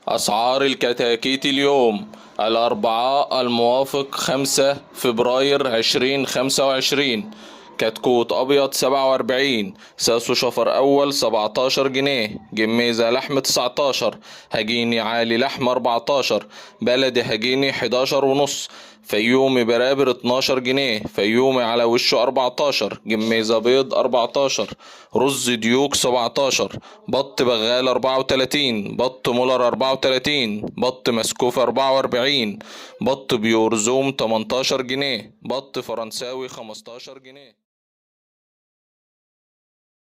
أسعار الكتاكيت اليوم الأربعاء الموافق 5 فبراير 2025. كتكوت أبيض 47، ساسو شفر أول 17 جنيه، جميزة لحم 19، هجيني عالي لحم 14، بلدي هجيني 11 ونص، فيومي برابر 12 جنيه، فيومي على وشه 14، جميزة بيض 14، رز ديوك 17، بط بغال 34، بط مولر 34، بط مسكوف 44، بط بيورزوم 18 جنيه، بط فرنساوي 15 جنيه.